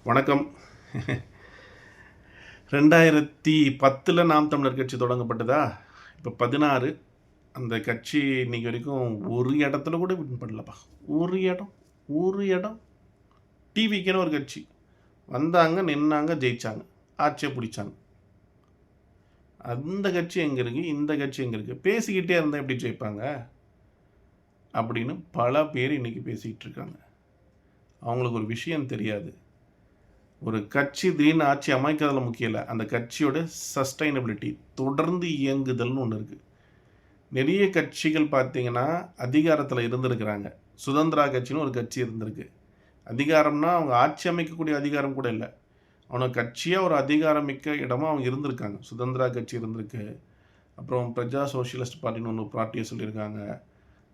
வணக்கம். 2010 நாம் தமிழர் கட்சி தொடங்கப்பட்டதா? இப்போ 16. அந்த கட்சி இன்னைக்கு வரைக்கும் ஒரு இடத்துல கூட வின் பண்ணலப்பா. ஒரு இடம். டிவிக்குன்னு ஒரு கட்சி வந்தாங்க, நின்னாங்க, ஜெயிச்சாங்க, ஆட்சியை பிடிச்சாங்க. அந்த கட்சி எங்கே இருக்குது, இந்த கட்சி எங்கே இருக்குது? பேசிக்கிட்டே இருந்தால் எப்படி ஜெயிப்பாங்க அப்படின்னு பல பேர் இன்னைக்கு பேசிக்கிட்டு இருக்காங்க. அவங்களுக்கு ஒரு விஷயம் தெரியாது. ஒரு கட்சி திடீர்னு ஆட்சி அமைக்கிறதுல முக்கியம் இல்லை, அந்த கட்சியோட சஸ்டைனபிலிட்டி, தொடர்ந்து இயங்குதல்னு ஒன்று இருக்குது. நிறைய கட்சிகள் பார்த்தீங்கன்னா அதிகாரத்தில் இருந்திருக்கிறாங்க. சுதந்திரா கட்சின்னு ஒரு கட்சி இருந்திருக்கு. அதிகாரம்னா அவங்க ஆட்சி அமைக்கக்கூடிய அதிகாரம் கூட இல்லை, அவனை கட்சியாக ஒரு அதிகாரமிக்க இடமா அவங்க இருந்திருக்காங்க. சுதந்திரா கட்சி இருந்திருக்கு. அப்புறம் பிரஜா சோஷியலிஸ்ட் பார்ட்டின்னு ஒன்று பார்ட்டியை சொல்லியிருக்காங்க.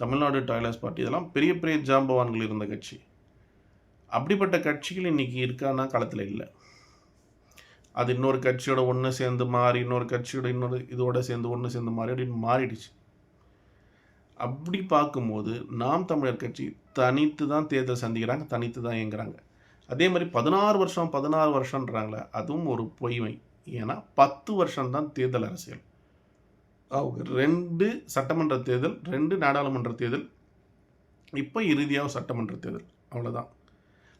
தமிழ்நாடு டாய்லர்ஸ் பார்ட்டி, இதெல்லாம் பெரிய பெரிய ஜாம்பவான்கள் இருந்த கட்சி. அப்படிப்பட்ட கட்சிகள் இன்றைக்கி இருக்கான்னா காலத்தில் இல்லை. அது இன்னொரு கட்சியோட ஒன்று சேர்ந்து மாறி, இன்னொரு கட்சியோட இன்னொரு இதோட சேர்ந்து ஒன்று சேர்ந்து மாறி அப்படின்னு மாறிடுச்சு. அப்படி பார்க்கும்போது நாம் தமிழர் கட்சி தனித்து தான் தேர்தல் சந்திக்கிறாங்க, தனித்து தான் இயங்குறாங்க. அதே மாதிரி 16 வருஷன்றாங்களே, அதுவும் ஒரு பொய்மை. ஏன்னா 10 வருஷம்தான் தேர்தல் அரசியல். அவங்க 2 சட்டமன்ற தேர்தல், 2 நாடாளுமன்ற தேர்தல், இப்போ இறுதியாக சட்டமன்ற தேர்தல், அவ்வளோதான்.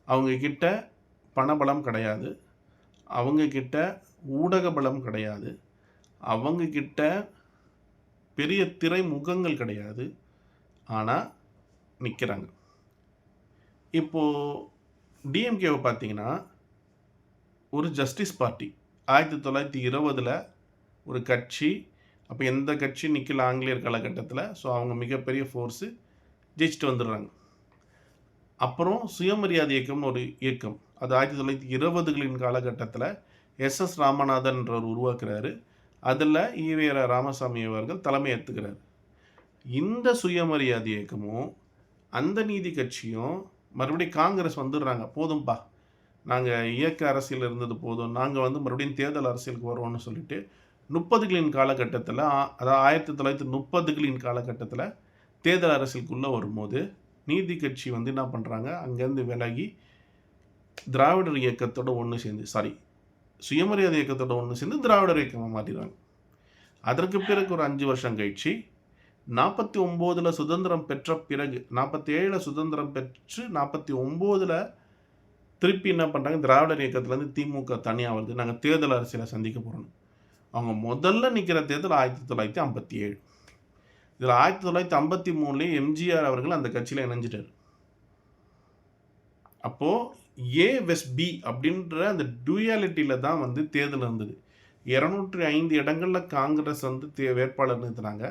அவங்கக்கிட்ட பணபலம் கிடையாது, அவங்கக்கிட்ட ஊடக பலம் கிடையாது, அவங்கக்கிட்ட பெரிய திரைமுகங்கள் கிடையாது. ஆனால் நிற்கிறாங்க. இப்போது டிஎம்கேவை பார்த்தீங்கன்னா ஒரு ஜஸ்டிஸ் பார்ட்டி. 1920 ஒரு கட்சி. அப்போ எந்த கட்சி நிற்கல ஆங்கிலேயர் காலகட்டத்தில். ஸோ அவங்க மிகப்பெரிய ஃபோர்ஸு, ஜெயிச்சுட்டு வந்துடுறாங்க. அப்புறம் சுயமரியாதை இயக்கம்னு ஒரு இயக்கம், அது 1920களின் காலகட்டத்தில் எஸ்எஸ் ராமநாதன்றவர் உருவாக்குறாரு. அதில் ஈவேரா ராமசாமி அவர்கள் தலைமை ஏற்றுக்கிறார். இந்த சுயமரியாதை இயக்கமும் அந்த நீதி கட்சியும் மறுபடியும் காங்கிரஸ் வந்துடுறாங்க. போதும்பா, நாங்கள் இயக்க அரசியல் இருந்தது போதும், நாங்கள் மறுபடியும் தேர்தல் அரசியலுக்கு வரோம்னு சொல்லிட்டு 30களின் காலகட்டத்தில், அதாவது 1930களின் காலகட்டத்தில் தேர்தல் அரசியலுக்குள்ளே வரும்போது நீதி கட்சி என்ன பண்ணுறாங்க, அங்கேருந்து விலகி திராவிடர் இயக்கத்தோட ஒன்று சேர்ந்து, சுயமரியாதை இயக்கத்தோட ஒன்று சேர்ந்து திராவிடர் இயக்கமாக மாற்றிடுறாங்க. அதற்கு பிறகு ஒரு 5 வருஷம் கழிச்சு 49 சுதந்திரம் பெற்ற பிறகு, 47 சுதந்திரம் பெற்று 49 திருப்பி என்ன பண்ணுறாங்க, திராவிடர் இயக்கத்துலேருந்து திமுக தனியாக வருது, நாங்கள் தேர்தல் அரசியலை சந்திக்க போகிறோம். அவங்க முதல்ல நிற்கிற தேர்தல் 1957. இதில் 1953 எம்ஜிஆர் அவர்கள் அந்த கட்சியில் இணைஞ்சிட்டார். அப்போது ஏ வெஸ் பி அப்படின்ற அந்த டூயாலிட்டியில் தான் தேர்தல் இருந்தது. 205 இடங்களில் காங்கிரஸ் வேட்பாளர் நிறுத்தினாங்க,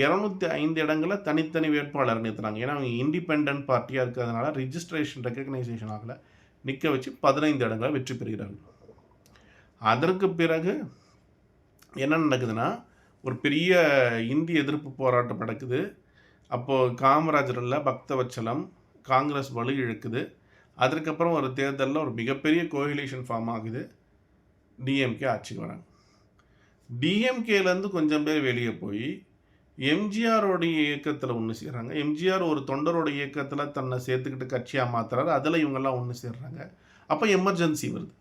205 இடங்களில் தனித்தனி வேட்பாளர் நிறுத்தினாங்க. ஏன்னா அவங்க இண்டிபெண்ட் பார்ட்டியாக இருக்கிறதுனால ரிஜிஸ்ட்ரேஷன் ரெக்கக்னைசேஷன் ஆகலை. நிற்க வச்சு 15 இடங்களை வெற்றி பெறுகிறார்கள். அதற்கு பிறகு என்ன நடக்குதுன்னா, ஒரு பெரிய இந்திய எதிர்ப்பு போராட்டம் நடக்குது. அப்போது காமராஜரில் பக்தவச்சலம், காங்கிரஸ் வலு இழுக்குது. அதற்கப்புறம் ஒரு தேர்தலில் ஒரு மிகப்பெரிய கோஹிலேஷன் ஃபார்ம் ஆகுது. டிஎம்கே ஆட்சிக்கு வராங்க. டிஎம்கேலேருந்து கொஞ்சம் பேர் வெளியே போய் எம்ஜிஆரோடைய இயக்கத்தில் ஒன்று சேர்றாங்க. எம்ஜிஆர் ஒரு தொண்டரோட இயக்கத்தில் தன்னை சேர்த்துக்கிட்டு கட்சியாக மாற்றுறாரு. அதில் இவங்கெல்லாம் ஒன்று சேர்றாங்க. அப்போ எமர்ஜென்சி வருது.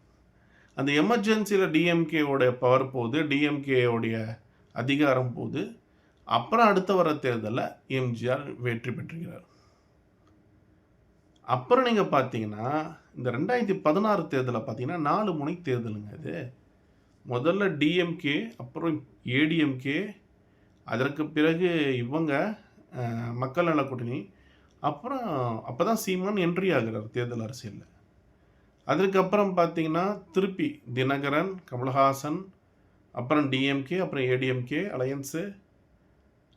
அந்த எமர்ஜென்சியில் டிஎம்கேவோட பவர் போகுது, டிஎம்கேவுடைய அதிகாரம் போகுது. அப்புறம் அடுத்த வர தேர்தலில் எம்ஜிஆர் வெற்றி பெற்றுகிறார். அப்புறம் நீங்கள் பார்த்தீங்கன்னா இந்த 2016 தேர்தலில் பார்த்தீங்கன்னா 4 முனை தேர்தலுங்க இது. முதல்ல டிஎம்கே, அப்புறம் ஏடிஎம்கே, அதற்கு பிறகு இவங்க மக்கள் நல கூட்டணி, அப்புறம் அப்போ தான் சீமான் என்ட்ரி ஆகிறார் தேர்தல் அரசியலில். அதுக்கப்புறம் பார்த்தீங்கன்னா திருப்பி தினகரன், கமல்ஹாசன், அப்புறம் டிஎம்கே, அப்புறம் ஏடிஎம்கே அலையன்ஸு.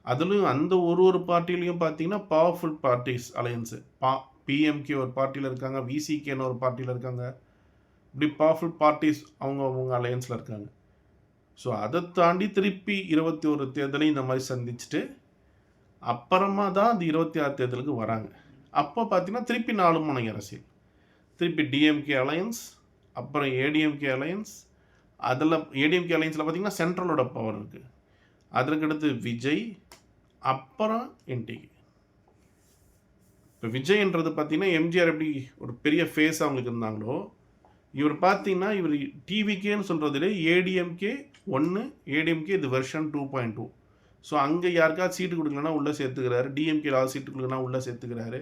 அதுலேயும் அந்த ஒரு பார்ட்டிலையும் பார்த்தீங்கன்னா பவர்ஃபுல் பார்ட்டிஸ் அலையன்ஸு. பிஎம்கே ஒரு பார்ட்டியில் இருக்காங்க, விசிகேன்னு ஒரு பார்ட்டியில் இருக்காங்க. இப்படி பவர்ஃபுல் பார்ட்டிஸ் அவங்க அலையன்ஸில் இருக்காங்க. ஸோ அதை தாண்டி திருப்பி 21 தேர்தலையும் இந்த மாதிரி சந்திச்சுட்டு அப்புறமா தான் அந்த 26 தேர்தலுக்கு வராங்க. அப்போ பார்த்தீங்கன்னா திருப்பி 4 முனை அரசியல். திருப்பி டிஎம்கே அலையன்ஸ், அப்புறம் ஏடிஎம்கே அலையன்ஸ். அதில் ஏடிஎம்கே அலையன்ஸில் பார்த்தீங்கன்னா சென்ட்ரலோட பவர் இருக்குது. அதற்கடுத்து விஜய், அப்புறம் என்டிகே. இப்போ விஜய்ன்றது பார்த்தீங்கன்னா எம்ஜிஆர் எப்படி ஒரு பெரிய ஃபேஸ் அவங்களுக்கு இருந்தாங்களோ, இவர் பார்த்தீங்கன்னா இவர் டிவிகேன்னு சொல்கிறதுல ஏடிஎம்கே 1, ஏடிஎம்கே இது வெர்ஷன் 2.2. ஸோ அங்கே யாருக்காவது சீட்டு கொடுக்கலன்னா உள்ளே சேர்த்துக்கிறாரு, டிஎம்கே ஏதாவது சீட்டு கொடுக்கலன்னா உள்ளே சேர்த்துக்கிறாரு,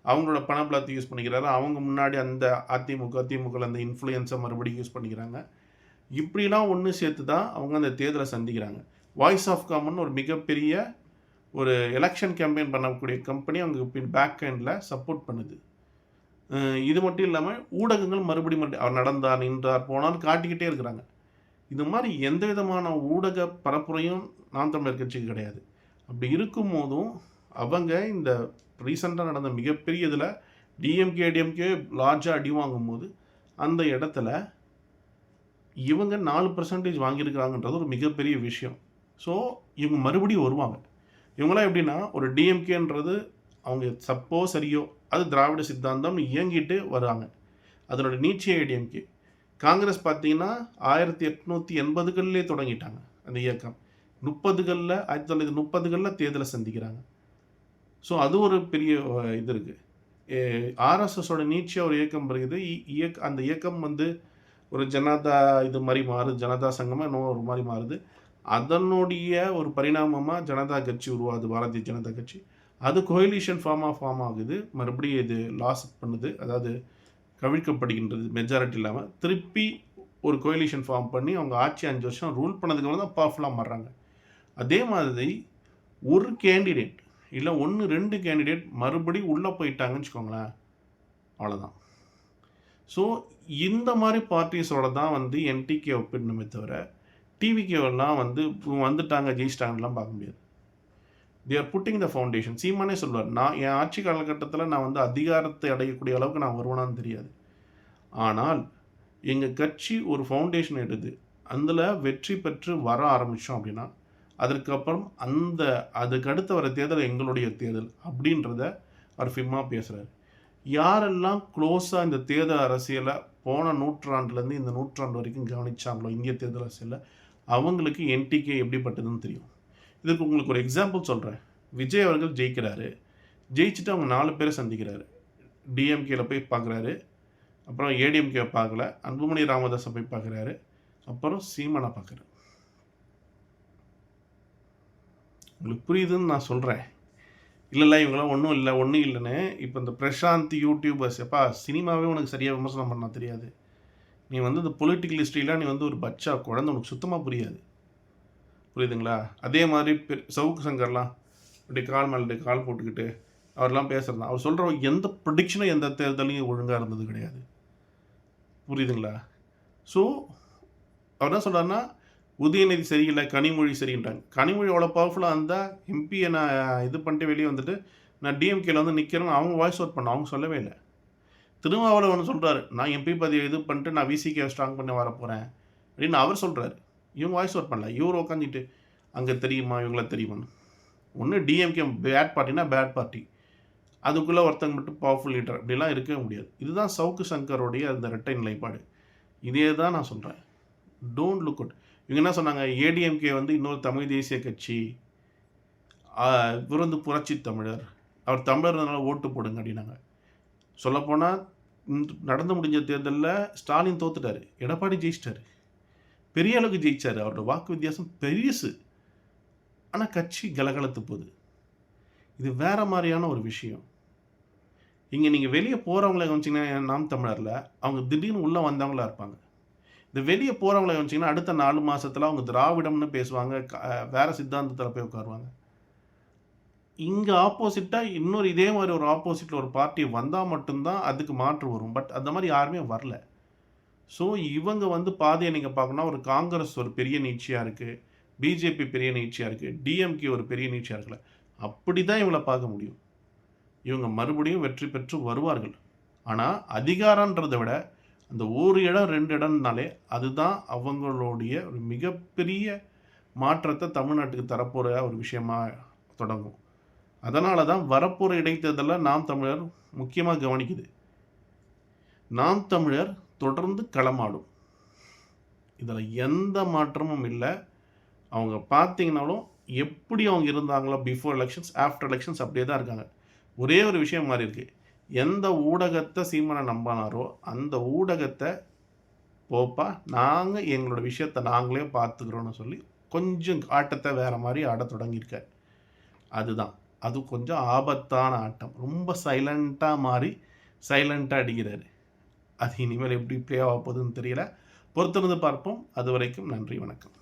அவங்களோட பணப்பலத்தை யூஸ் பண்ணிக்கிறாரு, அவங்க முன்னாடி அந்த திமுக அந்த இன்ஃப்ளூயன்ஸை மறுபடியும் யூஸ் பண்ணிக்கிறாங்க. இப்படிலாம் ஒன்று சேர்த்து தான் அவங்க அந்த தேர்தலை சந்திக்கிறாங்க. வாய்ஸ் ஆஃப் காமன் ஒரு மிகப்பெரிய ஒரு எலெக்ஷன் கேம்பெயின் பண்ணக்கூடிய கம்பெனி அவங்க பேக் எண்டில் சப்போர்ட் பண்ணுது. இது மட்டும் இல்லாமல் ஊடகங்கள் மறுபடியும் அவர் நடந்தார், நின்றார், போனாலும் காட்டிக்கிட்டே இருக்கிறாங்க. இது மாதிரி எந்த விதமான ஊடக பரப்புரையும் நாம் தமிழர் கட்சிக்கு கிடையாது. அப்படி இருக்கும் போதும் அவங்க இந்த ரீசெண்டாக நடந்த மிகப்பெரிய இதில் டிஎம்கே ஏடிஎம்கே லார்ஜாக அடி வாங்கும் போது அந்த இடத்துல இவங்க 4% வாங்கியிருக்கிறாங்கன்றது ஒரு மிகப்பெரிய விஷயம். ஸோ இவங்க மறுபடியும் வருவாங்க. இவங்களாம் எப்படின்னா ஒரு டிஎம்கேன்றது அவங்க சப்போஸ் சரியோ அது திராவிட சித்தாந்தம் இயங்கிட்டு வராங்க. அதனோட நீட்சி ஏடிஎம்கே. காங்கிரஸ் பார்த்தீங்கன்னா 1880களிலே தொடங்கிட்டாங்க அந்த இயக்கம். 1930களில் தேர்தலை சந்திக்கிறாங்க. ஸோ அது ஒரு பெரிய இது இருக்குது. ஆர்எஸ்எஸோட நீட்சியாக ஒரு இயக்கம் வருகிறது. அந்த இயக்கம் வந்து ஒரு ஜனதா இது மாதிரி மாறுது, ஜனதா சங்கமாக இன்னும் ஒரு மாதிரி மாறுது. அதனுடைய ஒரு பரிணாமமாக ஜனதா கட்சி உருவாகுது, பாரதிய ஜனதா கட்சி. அது கோயிலிஷன் ஃபார்ம் ஆகுது, மறுபடியும் இது லாஸ் பண்ணுது, அதாவது கவிழ்க்கப்படுகின்றது, மெஜாரிட்டி இல்லாமல் திருப்பி ஒரு கோயிலிஷன் ஃபார்ம் பண்ணி அவங்க ஆட்சி 5 வருஷம் ரூல் பண்ணதுக்கு தான் பவர்ஃபுல்லாக மாறுறாங்க. அதே மாதிரி ஒரு கேண்டிடேட் இல்லை 1-2 கேண்டிடேட் மறுபடியும் உள்ளே போயிட்டாங்கன்னு வச்சுக்கோங்களேன், அவ்வளோதான். ஸோ இந்த மாதிரி பார்ட்டிஸோட தான் வந்து என்டிகே ஒப்பிடணுமே தவிர டிவிகேவெல்லாம் வந்து வந்துட்டாங்க ஜெயிச்சிட்டாங்கலாம் பார்க்க முடியாது. They are putting the foundation. சீமானே சொல்லுவார், நான் என் ஆட்சி காலகட்டத்தில் நான் வந்து அதிகாரத்தை அடையக்கூடிய அளவுக்கு நான் வருவேனான்னு தெரியாது, ஆனால் எங்கள் கட்சி ஒரு ஃபவுண்டேஷன் எடுத்து அதில் வெற்றி பெற்று வர ஆரம்பித்தோம் அப்படின்னா அதற்கப்புறம் அதுக்கு அடுத்த வர தேர்தல் எங்களுடைய தேர்தல் அப்படின்றத அவர் ஃபிம்மாக பேசுகிறார். யாரெல்லாம் க்ளோஸாக இந்த தேர்தல் அரசியலை போன நூற்றாண்டுலேருந்து இந்த நூற்றாண்டு வரைக்கும் கவனித்தாங்களோ இந்திய தேர்தல் அரசியலில் அவங்களுக்கு என்டிகே எப்படிப்பட்டதுன்னு தெரியும். இதுக்கு உங்களுக்கு ஒரு எக்ஸாம்பிள் சொல்கிறேன். விஜய் அவர்கள் ஜெயிக்கிறாரு, ஜெயிச்சுட்டு அவங்க 4 பேரை சந்திக்கிறாரு. டிஎம்கேல போய் பார்க்குறாரு, அப்புறம் ஏடிஎம்கே பார்க்கல, அன்புமணி ராமதாஸை போய் பார்க்குறாரு, அப்புறம் சீமானை பார்க்குறாரு. உங்களுக்கு புரியுதுன்னு நான் சொல்கிறேன். இல்லைல்ல இவங்களாம் ஒன்றும் இல்லைன்னு இப்போ இந்த பிரசாந்த் யூடியூபர்ஸ் எப்பா சினிமாவே உனக்கு சரியாக விமர்சனம் பண்ண தெரியாது, நீ வந்து இந்த பொலிட்டிக்கல் ஹிஸ்ட்ரிலாம் நீ வந்து ஒரு பச்சா குழந்தை, உனக்கு சுத்தமாக புரியாது, புரியுதுங்களா? அதே மாதிரி சவுக்கு சங்கர்லாம் அப்படி கால் மேலே கால் போட்டுக்கிட்டு அவர்லாம் பேசுகிறதா, அவர் சொல்கிற எந்த ப்ரொடிக்ஷனும் எந்த தேர்தலையும் ஒழுங்காக இருந்தது கிடையாது, புரியுதுங்களா? ஸோ அவர் என்ன சொல்கிறாருன்னா உதயநிதி சரியில்லை, கனிமொழி சரின்றாங்க. கனிமொழி அவ்வளோ பவர்ஃபுல்லாக இருந்தால் எம்பியை நான் இது பண்ணிட்டு வெளியே வந்துட்டு நான் டிஎம்கேல வந்து நிற்கிறேன்னு அவங்க வாய்ஸ் அவுட் பண்ண, அவங்க சொல்லவே இல்லை. திருமாவளவன் ஒன்று சொல்கிறாரு, நான் எம்பி பதிவை இது பண்ணிட்டு நான் விசிகே ஸ்ட்ராங் பண்ணி வரப்போகிறேன் அப்படின்னு அவர் சொல்கிறாரு. இவங்க வாய்ஸ் அவுட் பண்ணல, இவர் உட்காந்துட்டு அங்கே தெரியுமா இவங்கள தெரியுமான்னு. ஒன்று டிஎம்கே பேட் பார்ட்டினா பேட் பார்ட்டி, அதுக்குள்ளே ஒருத்தங்க மட்டும் பவர்ஃபுல் லீடர் அப்படிலாம் இருக்கவே முடியாது. இதுதான் சவுக்கு சங்கருடைய அந்த இரட்டை நிலைப்பாடு. இதே தான் நான் சொல்கிறேன், டோன்ட் லுக் அவுட். இவங்க என்ன சொன்னாங்க, ஏடிஎம்கே வந்து இன்னொரு தமிழ் தேசிய கட்சி, இவர் வந்து புரட்சி தமிழர், அவர் தமிழர்னால ஓட்டு போடுங்க அப்படின்னாங்க. சொல்லப்போனால் நடந்து முடிஞ்ச தேர்தலில் ஸ்டாலின் தோத்துட்டார், எடப்பாடி ஜெயிச்சிட்டாரு, பெரிய அளவுக்கு ஜெயிச்சார், அவரோட வாக்கு வித்தியாசம் பெருசு. ஆனால் கட்சி கலகலத்து போகுது. இது வேறு மாதிரியான ஒரு விஷயம். இங்கே நீங்கள் வெளியே போகிறவங்கள கவனிச்சிங்கன்னா நாம் தமிழரில் அவங்க திடீர்னு உள்ளே வந்தவங்களா இருப்பாங்க. இந்த வெளியே போகிறவங்கள கவனிச்சிங்கன்னா அடுத்த 4 மாதத்தில் அவங்க திராவிடம்னு பேசுவாங்க, வேறு சித்தாந்தத்தில் போய் உட்காருவாங்க. இங்கே ஆப்போசிட்டாக இன்னொரு இதே மாதிரி ஒரு ஆப்போசிட்டில் ஒரு பார்ட்டி வந்தால் மட்டும்தான் அதுக்கு மாற்று வரும். பட் அந்த மாதிரி யாருமே வரல. ஸோ இவங்க வந்து பாதையை நீங்கள் பார்க்கணுன்னா ஒரு காங்கிரஸ் ஒரு பெரிய நீட்சியாக இருக்குது, பிஜேபி பெரிய நீட்சியாக இருக்குது, டிஎம்கே ஒரு பெரிய நீட்சியாக இருக்குல்ல, அப்படி தான் இவங்களை பார்க்க முடியும். இவங்க மறுபடியும் வெற்றி பெற்று வருவார்கள். ஆனால் அதிகாரன்றதை விட அந்த ஒரு இடம் 2 இடம்னாலே அதுதான் அவங்களுடைய ஒரு மிகப்பெரிய மாற்றத்தை தமிழ்நாட்டுக்கு தரப்போகிற ஒரு விஷயமாக தொடங்கும். அதனால தான் வரப்போகிற இடைத்தேர்தலில் நாம் தமிழர் முக்கியமாக கவனிக்குது. நாம் தமிழர் தொடர்ந்து களமாடும், இதில் எந்த மாற்றமும் இல்லை. அவங்க பார்த்தீங்கன்னாலும் எப்படி அவங்க இருந்தாங்களோ பிஃபோர் எலெக்ஷன்ஸ் ஆஃப்டர் எலெக்ஷன்ஸ் அப்படியே தான் இருக்காங்க. ஒரே ஒரு விஷயம் மாதிரி இருக்குது, எந்த ஊடகத்தை சீமானை நம்பினாரோ அந்த ஊடகத்தை போப்பா, நாங்க எங்களோட விஷயத்த நாங்களே பார்த்துக்கிறோம்னு சொல்லி, கொஞ்சம் ஆட்டத்த வேற மாரி ஆடத் தொடங்கியிருக்காரு. அதுதான். அது கொஞ்சம் ஆபத்தான ஆட்டம். ரொம்ப சைலன்ட்டா மாறி, சைலன்ட்டா அடிக்கிறாரு. அது இனிமேல் எப்படி ப்ளே ஆகப் போகுதுன்னு தெரியல. பொறுத்திருந்து பார்ப்போம். அதுவரைக்கும் நன்றி, வணக்கம்.